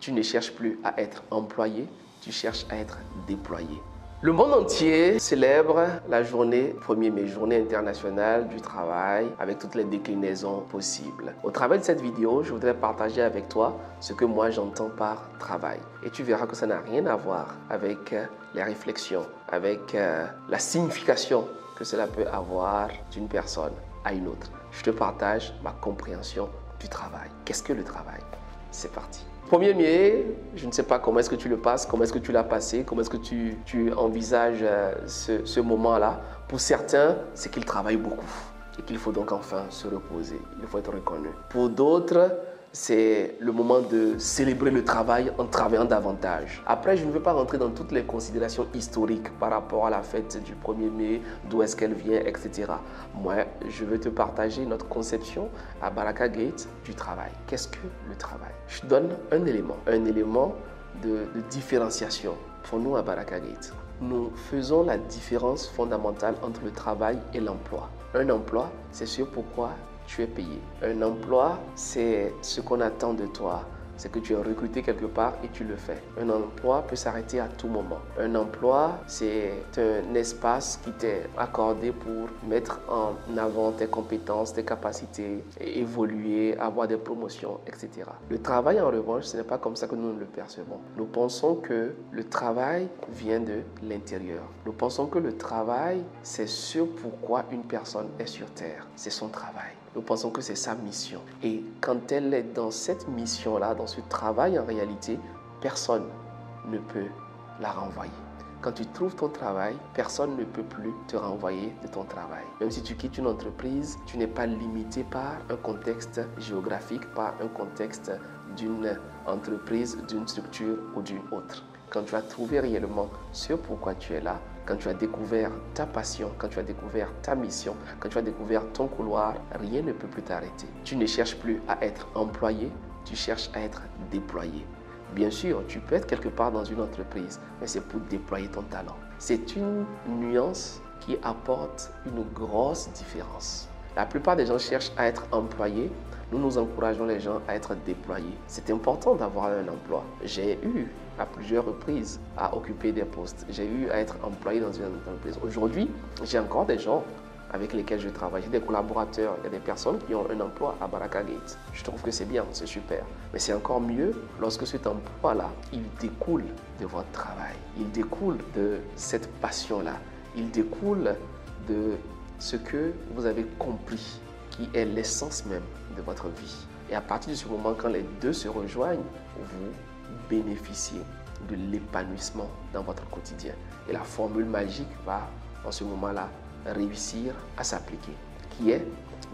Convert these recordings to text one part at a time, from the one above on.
Tu ne cherches plus à être employé, tu cherches à être déployé. Le monde entier célèbre la journée 1er mai, journée internationale du travail, avec toutes les déclinaisons possibles. Au travers de cette vidéo, je voudrais partager avec toi ce que moi j'entends par travail. Et tu verras que ça n'a rien à voir avec les réflexions, avec la signification que cela peut avoir d'une personne à une autre. Je te partage ma compréhension du travail. Qu'est-ce que le travail? C'est parti. 1er mai, je ne sais pas comment est-ce que tu le passes, comment est-ce que tu l'as passé, comment est-ce que tu envisages ce moment-là. Pour certains, c'est qu'ils travaillent beaucoup et qu'il faut donc enfin se reposer. Il faut être reconnu. Pour d'autres, c'est le moment de célébrer le travail en travaillant davantage. Après, je ne veux pas rentrer dans toutes les considérations historiques par rapport à la fête du 1er mai, d'où est-ce qu'elle vient, etc. Moi, je veux te partager notre conception à Baraka Gate du travail. Qu'est-ce que le travail? Je te donne un élément de différenciation pour nous à Baraka Gate. Nous faisons la différence fondamentale entre le travail et l'emploi. Un emploi, c'est ce pourquoi tu es payé. Un emploi, c'est ce qu'on attend de toi. C'est que tu es recruté quelque part et tu le fais. Un emploi peut s'arrêter à tout moment. Un emploi, c'est un espace qui t'est accordé pour mettre en avant tes compétences, tes capacités, évoluer, avoir des promotions, etc. Le travail, en revanche, ce n'est pas comme ça que nous le percevons. Nous pensons que le travail vient de l'intérieur. Nous pensons que le travail, c'est ce pourquoi une personne est sur Terre. C'est son travail. Nous pensons que c'est sa mission. Et quand elle est dans cette mission-là, dans ce travail, en réalité, personne ne peut la renvoyer. Quand tu trouves ton travail, personne ne peut plus te renvoyer de ton travail. Même si tu quittes une entreprise, tu n'es pas limité par un contexte géographique, par un contexte d'une entreprise, d'une structure ou d'une autre. Quand tu as trouvé réellement ce pourquoi tu es là, quand tu as découvert ta passion, quand tu as découvert ta mission, quand tu as découvert ton couloir, rien ne peut plus t'arrêter. Tu ne cherches plus à être employé, tu cherches à être déployé. Bien sûr, tu peux être quelque part dans une entreprise, mais c'est pour déployer ton talent. C'est une nuance qui apporte une grosse différence. La plupart des gens cherchent à être employés. Nous encourageons les gens à être déployés. C'est important d'avoir un emploi. J'ai eu à plusieurs reprises à occuper des postes. J'ai eu à être employé dans une entreprise. Aujourd'hui, j'ai encore des gens avec lesquels je travaille. J'ai des collaborateurs, il y a des personnes qui ont un emploi à Baraka Gate. Je trouve que c'est bien, c'est super. Mais c'est encore mieux lorsque cet emploi-là, il découle de votre travail. Il découle de cette passion-là. Il découle de ce que vous avez compris, qui est l'essence même de votre vie. Et à partir de ce moment, quand les deux se rejoignent, vous bénéficiez de l'épanouissement dans votre quotidien. Et la formule magique va, en ce moment-là, réussir à s'appliquer, qui est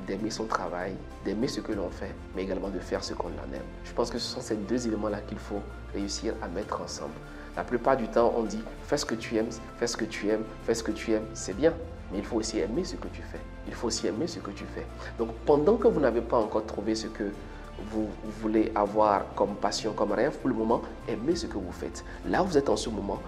d'aimer son travail, d'aimer ce que l'on fait, mais également de faire ce qu'on en aime. Je pense que ce sont ces deux éléments-là qu'il faut réussir à mettre ensemble. La plupart du temps, on dit fais ce que tu aimes, fais ce que tu aimes, fais ce que tu aimes, c'est bien. Mais il faut aussi aimer ce que tu fais. Il faut aussi aimer ce que tu fais. Donc, pendant que vous n'avez pas encore trouvé ce que vous voulez avoir comme passion, comme rêve, pour le moment, aimez ce que vous faites. Là où vous êtes en ce moment,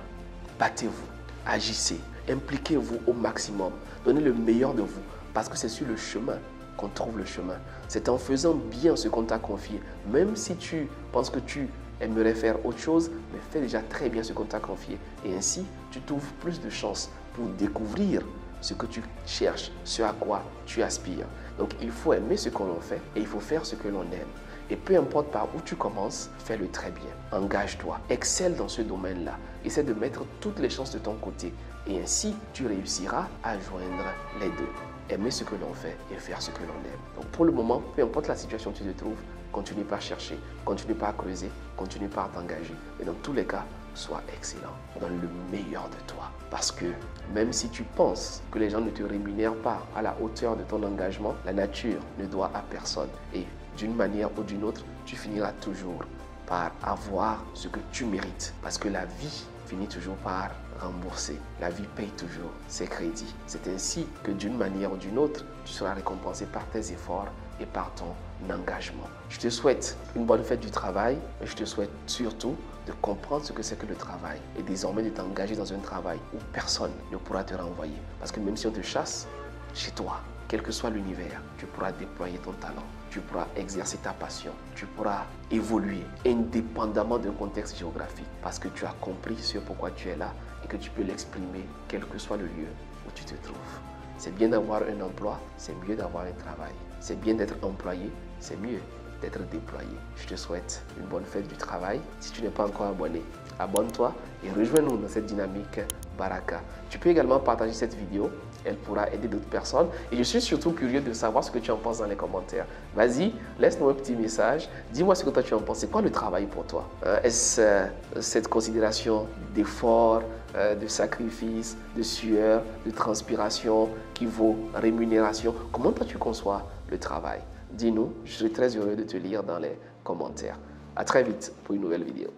battez-vous, agissez, impliquez-vous au maximum. Donnez le meilleur de vous. Parce que c'est sur le chemin qu'on trouve le chemin. C'est en faisant bien ce qu'on t'a confié. Même si tu penses que tu aimerais faire autre chose, mais fais déjà très bien ce qu'on t'a confié. Et ainsi, tu trouves plus de chances pour découvrir ce que tu cherches, ce à quoi tu aspires. Donc, il faut aimer ce que l'on fait et il faut faire ce que l'on aime. Et peu importe par où tu commences, fais-le très bien. Engage-toi, excelle dans ce domaine-là. Essaie de mettre toutes les chances de ton côté. Et ainsi, tu réussiras à joindre les deux. Aimer ce que l'on fait et faire ce que l'on aime. Donc, pour le moment, peu importe la situation où tu te trouves, continue pas à chercher, continue pas à creuser, continue pas à t'engager. Mais dans tous les cas, sois excellent. Donne le meilleur de toi. Parce que même si tu penses que les gens ne te rémunèrent pas à la hauteur de ton engagement, la nature ne doit à personne. Et d'une manière ou d'une autre, tu finiras toujours par avoir ce que tu mérites. Parce que la vie finit toujours par rembourser. La vie paye toujours ses crédits. C'est ainsi que d'une manière ou d'une autre, tu seras récompensé par tes efforts et par ton engagement. Je te souhaite une bonne fête du travail, mais je te souhaite surtout de comprendre ce que c'est que le travail et désormais de t'engager dans un travail où personne ne pourra te renvoyer. Parce que même si on te chasse, chez toi, quel que soit l'univers, tu pourras déployer ton talent, tu pourras exercer ta passion, tu pourras évoluer indépendamment d'un contexte géographique parce que tu as compris ce pourquoi tu es là et que tu peux l'exprimer quel que soit le lieu où tu te trouves. C'est bien d'avoir un emploi, c'est mieux d'avoir un travail. C'est bien d'être employé, c'est mieux d'être déployé. Je te souhaite une bonne fête du travail. Si tu n'es pas encore abonné, abonne-toi et rejoins-nous dans cette dynamique Baraka. Tu peux également partager cette vidéo, elle pourra aider d'autres personnes. Et je suis surtout curieux de savoir ce que tu en penses dans les commentaires. Vas-y, laisse-nous un petit message. Dis-moi ce que toi tu en penses. C'est quoi le travail pour toi? Est-ce cette considération d'effort, de sacrifice, de sueur, de transpiration qui vaut rémunération? Comment toi tu conçois le travail? Dis-nous, je serai très heureux de te lire dans les commentaires. À très vite pour une nouvelle vidéo.